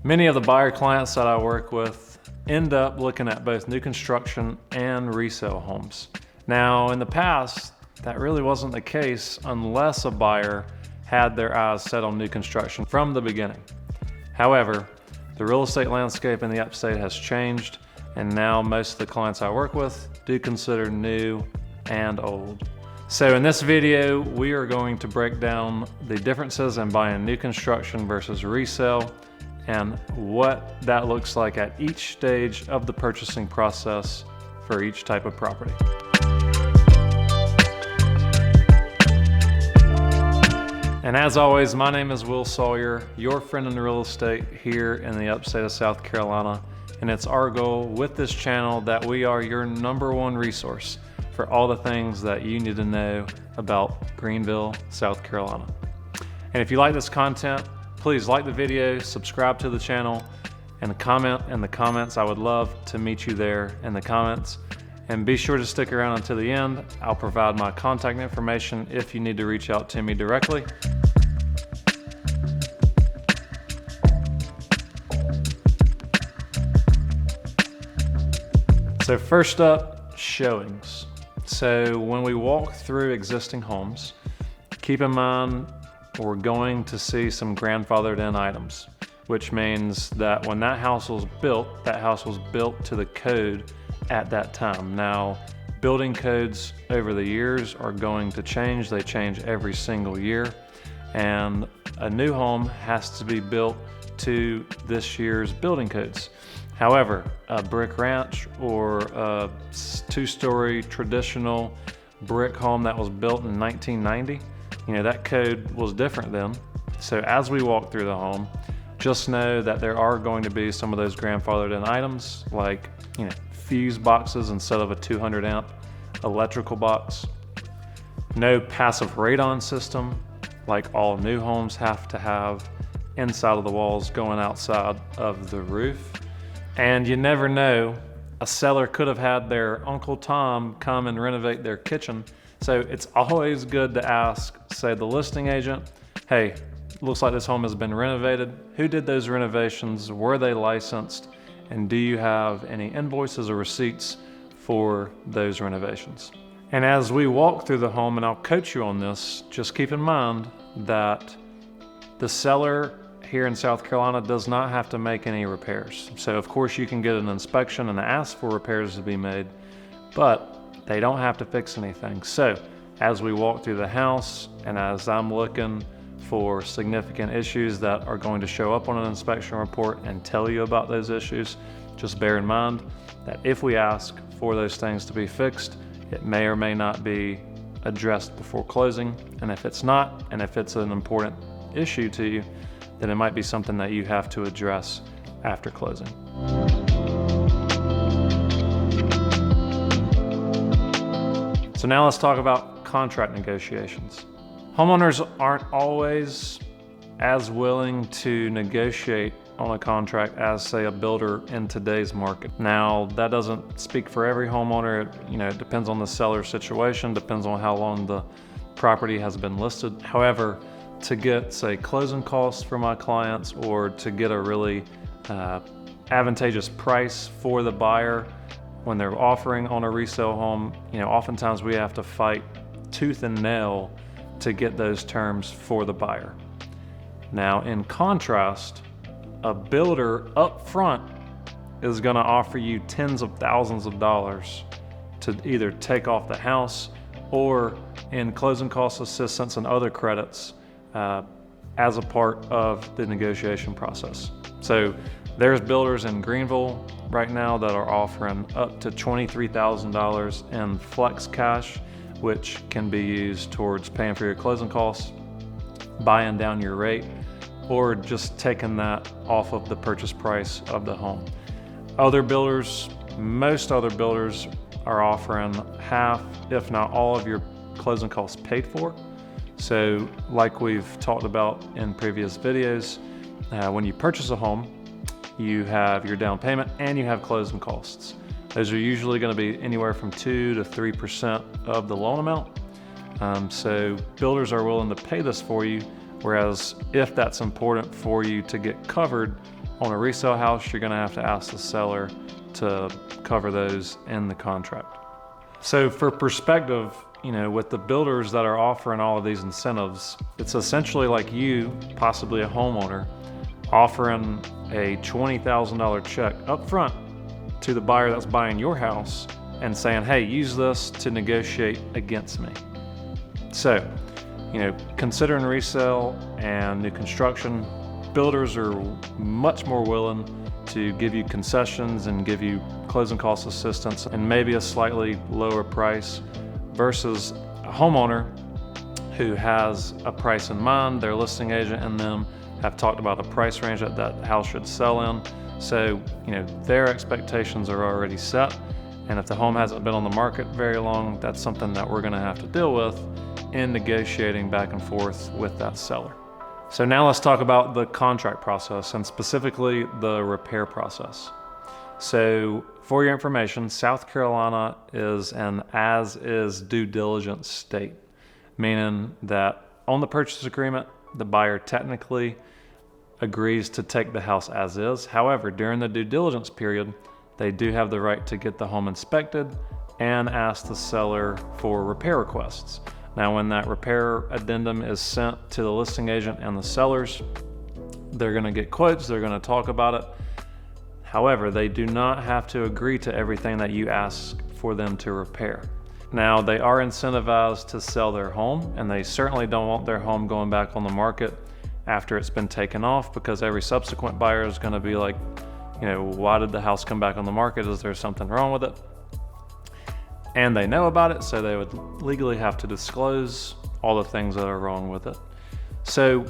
Many of the buyer clients that I work with end up looking at both new construction and resale homes. Now, in the past, that really wasn't the case unless a buyer had their eyes set on new construction from the beginning. However, the real estate landscape in the Upstate has changed, and now most of the clients I work with do consider new and old. So in this video, we are going to break down the differences in buying new construction versus resale and what that looks like at each stage of the purchasing process for each type of property. And as always, my name is Will Sawyer, your friend in real estate here in the Upstate of South Carolina. And it's our goal with this channel that we are your #1 resource for all the things that you need to know about Greenville, South Carolina. And if you like this content, please like the video, subscribe to the channel, and comment in the comments. I would love to meet you there in the comments. And be sure to stick around until the end. I'll provide my contact information if you need to reach out to me directly. So first up, showings. So when we walk through existing homes, keep in mind we're going to see some grandfathered in items, which means that when that house was built to the code at that time. Now, building codes over the years are going to change. They change every single year, and a new home has to be built to this year's building codes. However, a brick ranch or a 2-story traditional brick home that was built in 1990, that code was different then. So as we walk through the home, just know that there are going to be some of those grandfathered in items like, fuse boxes instead of a 200 amp electrical box. No passive radon system like all new homes have to have inside of the walls going outside of the roof. And you never know, a seller could have had their Uncle Tom come and renovate their kitchen. So it's always good to ask, say, the listing agent, hey, looks like this home has been renovated. Who did those renovations? Were they licensed? And do you have any invoices or receipts for those renovations? And as we walk through the home, and I'll coach you on this, just keep in mind that the seller here in South Carolina does not have to make any repairs. So of course you can get an inspection and ask for repairs to be made, but they don't have to fix anything. So as we walk through the house and as I'm looking for significant issues that are going to show up on an inspection report and tell you about those issues, just bear in mind that if we ask for those things to be fixed, it may or may not be addressed before closing. And if it's not, and if it's an important issue to you, then it might be something that you have to address after closing. So now let's talk about contract negotiations. Homeowners aren't always as willing to negotiate on a contract as, say, a builder in today's market. Now, that doesn't speak for every homeowner. It depends on the seller's situation, depends on how long the property has been listed. However, to get, say, closing costs for my clients or to get a really advantageous price for the buyer when they're offering on a resale home, oftentimes we have to fight tooth and nail to get those terms for the buyer. Now, in contrast, a builder up front is going to offer you tens of thousands of dollars to either take off the house or in closing cost assistance and other credits as a part of the negotiation process. So there's builders in Greenville right now that are offering up to $23,000 in flex cash, which can be used towards paying for your closing costs, buying down your rate, or just taking that off of the purchase price of the home. Most other builders are offering half, if not all of your closing costs paid for. So like we've talked about in previous videos, when you purchase a home, you have your down payment and you have closing costs. Those are usually going to be anywhere from 2 to 3% of the loan amount. So builders are willing to pay this for you, whereas if that's important for you to get covered On a resale house, you're gonna have to ask the seller to cover those in the contract. So for perspective, with the builders that are offering all of these incentives, it's essentially like you, possibly a homeowner, offering a $20,000 check up front to the buyer that's buying your house and saying, hey, use this to negotiate against me. So, considering resale and new construction, builders are much more willing to give you concessions and give you closing cost assistance and maybe a slightly lower price versus a homeowner who has a price in mind. Their listing agent and them have talked about a price range that that house should sell in. So, their expectations are already set. And if the home hasn't been on the market very long, that's something that we're gonna have to deal with in negotiating back and forth with that seller. So now let's talk about the contract process and specifically the repair process. So for your information, South Carolina is an as-is due diligence state, meaning that on the purchase agreement, the buyer technically agrees to take the house as is. However, during the due diligence period, they do have the right to get the home inspected and ask the seller for repair requests. Now, when that repair addendum is sent to the listing agent and the sellers, they're gonna get quotes, they're gonna talk about it. However, they do not have to agree to everything that you ask for them to repair. Now, they are incentivized to sell their home, and they certainly don't want their home going back on the market after it's been taken off, because every subsequent buyer is gonna be like, why did the house come back on the market? Is there something wrong with it? And they know about it, so they would legally have to disclose all the things that are wrong with it. So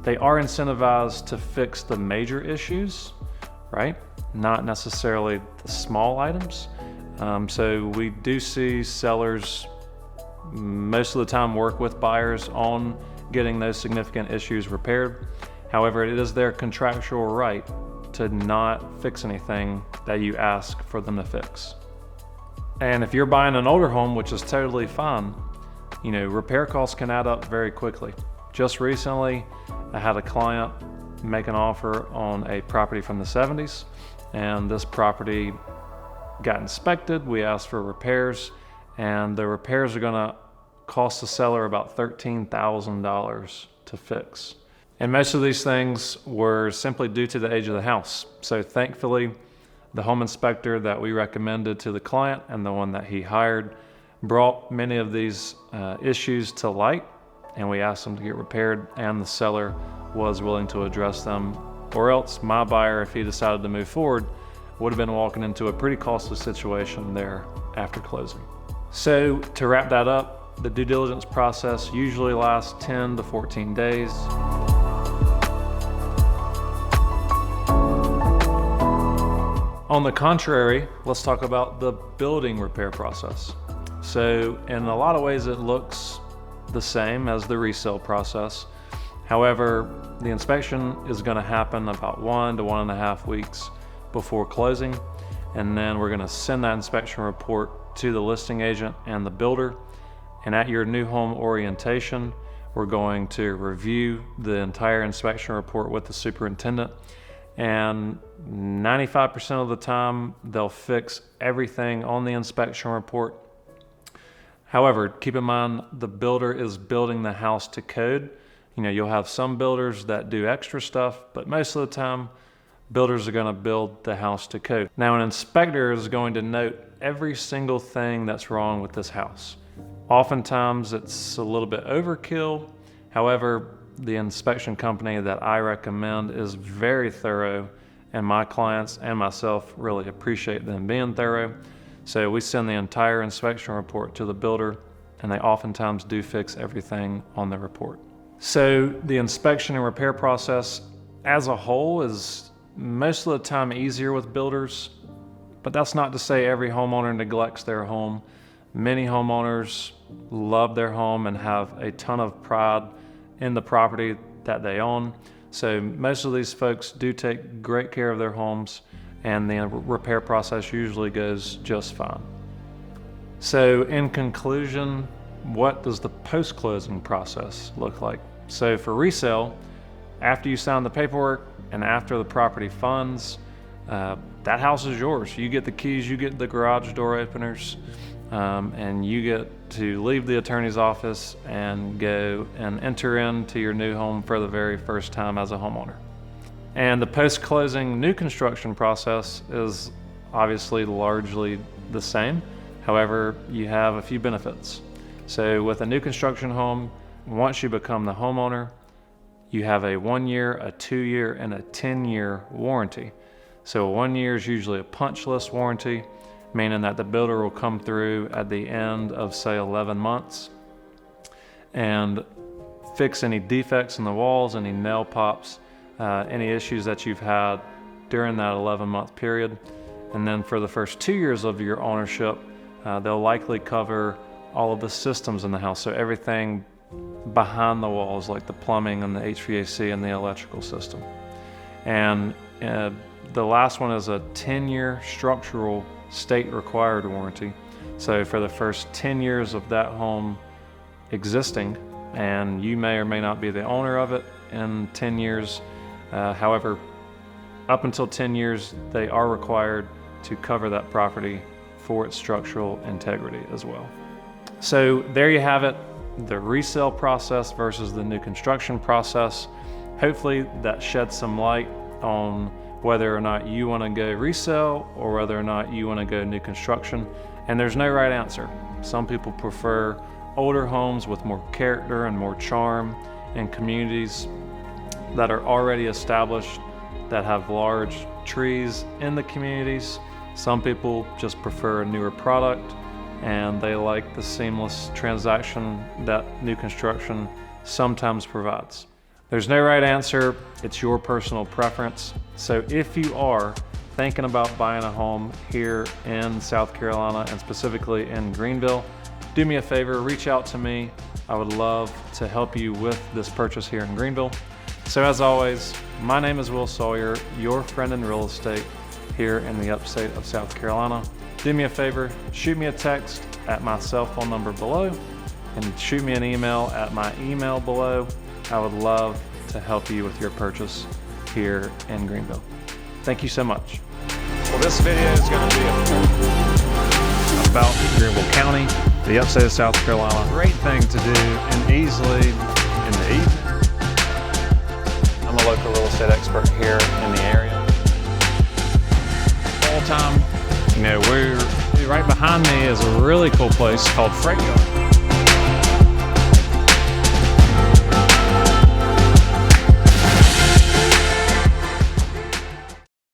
they are incentivized to fix the major issues, right? Not necessarily the small items. So we do see sellers most of the time work with buyers on getting those significant issues repaired. However, it is their contractual right to not fix anything that you ask for them to fix. And if you're buying an older home, which is totally fine, repair costs can add up very quickly. Just recently, I had a client make an offer on a property from the 70s, and this property got inspected. We asked for repairs, and the repairs are gonna cost the seller about $13,000 to fix. And most of these things were simply due to the age of the house. So thankfully, the home inspector that we recommended to the client and the one that he hired brought many of these issues to light, and we asked them to get repaired, and the seller was willing to address them, or else my buyer, if he decided to move forward, would have been walking into a pretty costly situation there after closing. So to wrap that up, the due diligence process usually lasts 10 to 14 days. On the contrary, let's talk about the building repair process. So in a lot of ways, it looks the same as the resale process. However, the inspection is gonna happen about 1 to 1.5 weeks before closing. And then we're gonna send that inspection report to the listing agent and the builder. And at your new home orientation, we're going to review the entire inspection report with the superintendent. And 95% of the time, they'll fix everything on the inspection report. However, keep in mind, the builder is building the house to code. You'll have some builders that do extra stuff, but most of the time, builders are gonna build the house to code. Now, an inspector is going to note every single thing that's wrong with this house. Oftentimes, it's a little bit overkill. However, the inspection company that I recommend is very thorough, and my clients and myself really appreciate them being thorough. So we send the entire inspection report to the builder, and they oftentimes do fix everything on the report. So the inspection and repair process as a whole is most of the time easier with builders, but that's not to say every homeowner neglects their home. Many homeowners love their home and have a ton of pride in the property that they own. So most of these folks do take great care of their homes, and the repair process usually goes just fine. So in conclusion, what does the post-closing process look like? So for resale, after you sign the paperwork, and after the property funds, that house is yours. You get the keys, you get the garage door openers, and you get to leave the attorney's office and go and enter into your new home for the very first time as a homeowner. And the post-closing new construction process is obviously largely the same. However, you have a few benefits. So with a new construction home, once you become the homeowner, you have a 1 year, a 2 year, and a 10-year warranty. So 1 year is usually a punch list warranty, meaning that the builder will come through at the end of, say, 11 months and fix any defects in the walls, any nail pops, any issues that you've had during that 11-month period. And then for the first 2 years of your ownership, they'll likely cover all of the systems in the house. So everything behind the walls, like the plumbing and the HVAC and the electrical system. And the last one is a 10-year structural state required warranty. So for the first 10 years of that home existing, and you may or may not be the owner of it in 10 years, however, up until 10 years, they are required to cover that property for its structural integrity as well. So there you have it, the resale process versus the new construction process. Hopefully that sheds some light on whether or not you want to go resale or whether or not you want to go new construction. And there's no right answer. Some people prefer older homes with more character and more charm in communities that are already established, that have large trees in the communities. Some people just prefer a newer product and they like the seamless transaction that new construction sometimes provides. There's no right answer, it's your personal preference. So if you are thinking about buying a home here in South Carolina and specifically in Greenville, do me a favor, reach out to me. I would love to help you with this purchase here in Greenville. So as always, my name is Will Sawyer, your friend in real estate here in the upstate of South Carolina. Do me a favor, shoot me a text at my cell phone number below and shoot me an email at my email below. I would love to help you with your purchase here in Greenville. Thank you so much. Well, this video is going to be about Greenville County, the upstate of South Carolina. Great thing to do and easily in the evening. I'm a local real estate expert here in the area. All time, we're right behind me is a really cool place called Freight Yard.